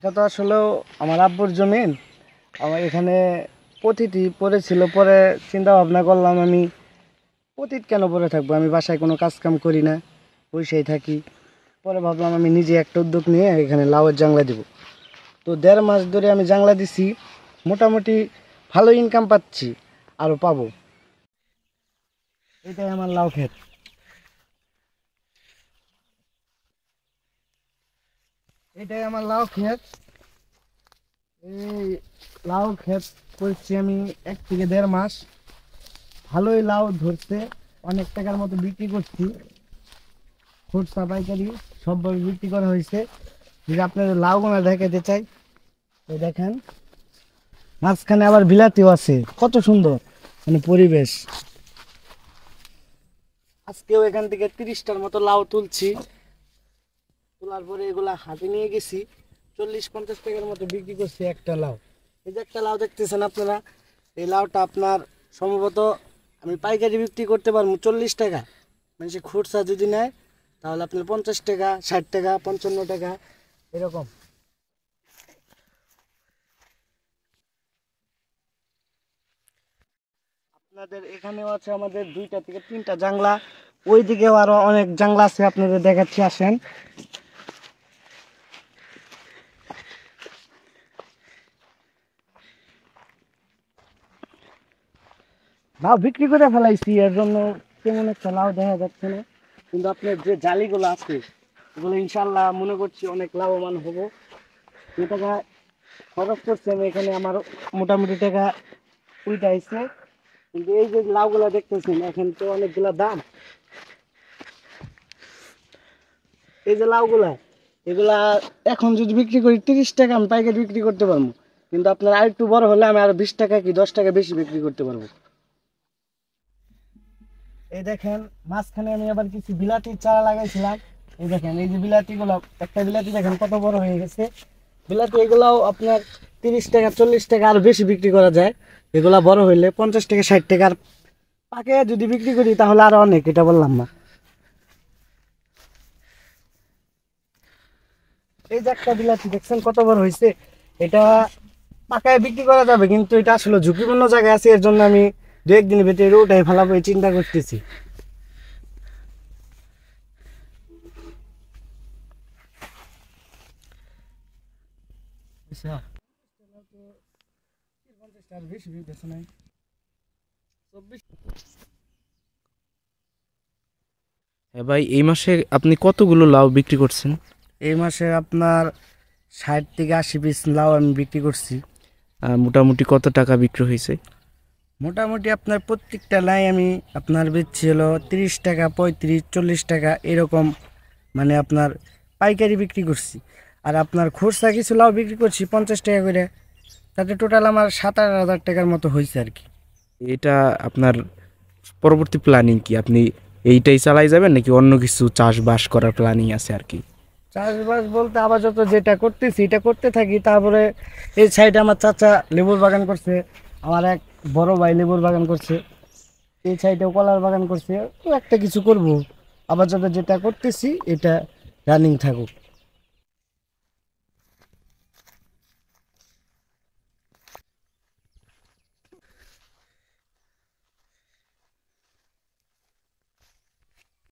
এটা তো আসলেও আমার আব্বুর জমিন। আমার এখানে পতিতই পড়েছিল, পরে চিন্তা ভাবনা করলাম আমি পতিত কেন পড়ে থাকবো, আমি বাসায় কোনো কাজ কাম করি না, বসেই থাকি। পরে ভাবলাম আমি নিজে একটা উদ্যোগ নিয়ে এখানে লাউয়ের জাংলা দিব। তো 1.5 মাস ধরে আমি জাংলা দিছি, মোটামুটি ভালো ইনকাম পাচ্ছি, আরও পাবো। এটাই আমার লাউ ক্ষেত। এটাই আমার লাউ ক্ষেত। এই লাউ ক্ষেত করছি আমি 1 থেকে 1.5 মাস। ভালোই লাউ ধরছে, অনেক টাকার মতো বিক্রি করছি। খুচরা পাইকারি সবভাবে বিক্রি করা হয়েছে। যদি আপনাদের লাউগুনা দেখাতে চাই, এই দেখেন, মাঝখানে আবার বিলাতিও আছে, কত সুন্দর মানে পরিবেশ। আজকেও এখান থেকে 30টার মতো লাউ তুলছি। তোলার পরে এগুলা হাতে নিয়ে গেছি, 40-50 টাকার মতো বিক্রি করছি একটা লাউ। এই যে একটা লাউ দেখতেছেন আপনারা, এই লাউটা আপনার সম্ভবত আমি পাইকারি বিক্রি করতে পারবো 40 টাকা। মানে সে খুচরা যদি নেয় তাহলে আপনার 50 টাকা, 60 টাকা, 55 টাকা এরকম। আপনাদের এখানেও আছে আমাদের 2 থেকে 3টা জাংলা, ওই দিকেও আরো অনেক জাংলা আছে, আপনাদের দেখাচ্ছি, আসেন। লাউ বিক্রি করে ফেলাইছি, এর জন্য তেমন একটা লাউ দেখা যাচ্ছে না। কিন্তু আপনার যে জালিগুলো আছে ওগুলো ইনশাল্লাহ মনে করছি অনেক লাভবান হবো। যে টাকা খরচ করছি আমি এখানে, আমার মোটামুটি টাকা উল্টাইছে। কিন্তু এই যে লাউগুলা দেখতেছেন, এখন তো অনেকগুলা দাম। এই যে লাউগুলা, এগুলা এখন যদি বিক্রি করি 30 টাকা, আমি পাইকারি বিক্রি করতে পারবো। কিন্তু আপনার আর একটু বড় হলে আমি আরো 20 টাকা কি 10 টাকা বেশি বিক্রি করতে পারবো। এই দেখেন, মাঝখানে আমি আবার কিছু বিলাতির চারা লাগাইছিলাম। এই দেখেন, এই যে বিলাতি গুলো, একটা বিলাতি দেখেন কত বড় হয়ে গেছে। বিলাতি এগুলাও আপনার 30 টাকা, 40 টাকা আরো বেশি বিক্রি করা যায়। এগুলা বড় হইলে 50 টাকা, 60 টাকার পাকে যদি বিক্রি করি তাহলে আরো অনেক, এটা বললাম না। এই যে একটা বিলাতি দেখছেন কত বড় হয়েছে, এটা পাকায় বিক্রি করা যাবে, কিন্তু এটা আসলে ঝুঁকিপূর্ণ জায়গায় আছে, এর জন্য আমি 2-1 দিনের ভিতরে ওটাই ফেলাবো এই চিন্তা করতেছি। আচ্ছা, বেশি বেশি নাই, 24। হ্যাঁ ভাই, এই মাসে আপনি কতগুলো লাউ বিক্রি করছেন? এই মাসে আপনার 60 থেকে 80 পিস লাউ আমি বিক্রি করছি। মোটামুটি কত টাকা বিক্রি হয়েছে? মোটামুটি আপনার প্রত্যেকটা লাই আমি আপনার বেচছি হলো 30 টাকা, 35, 40 টাকা এরকম। মানে আপনার পাইকারি বিক্রি করছি। আর আপনার খুচরা কিছু লাউ বিক্রি করছি 50 টাকা করে। তাতে টোটাল আমার 7-8 হাজার টাকার মতো হয়েছে আর কি। এটা আপনার পরবর্তী প্ল্যানিং কি? আপনি এইটাই চালাই যাবেন নাকি অন্য কিছু চাষবাস করার প্ল্যানিং আছে আর কি? চাষবাস বলতে আপাতত যেটা করতেছি এটা করতে থাকি, তারপরে এই সাইডে আমার চাচা লেবুর বাগান করছে, আমার এক বড় ভাই লেবুর বাগান করছে, এই সাইডেও কলার বাগান করছে। তো একটা কিছু করব, আপাতত যেটা করতেছি এটা রানিং থাকুক।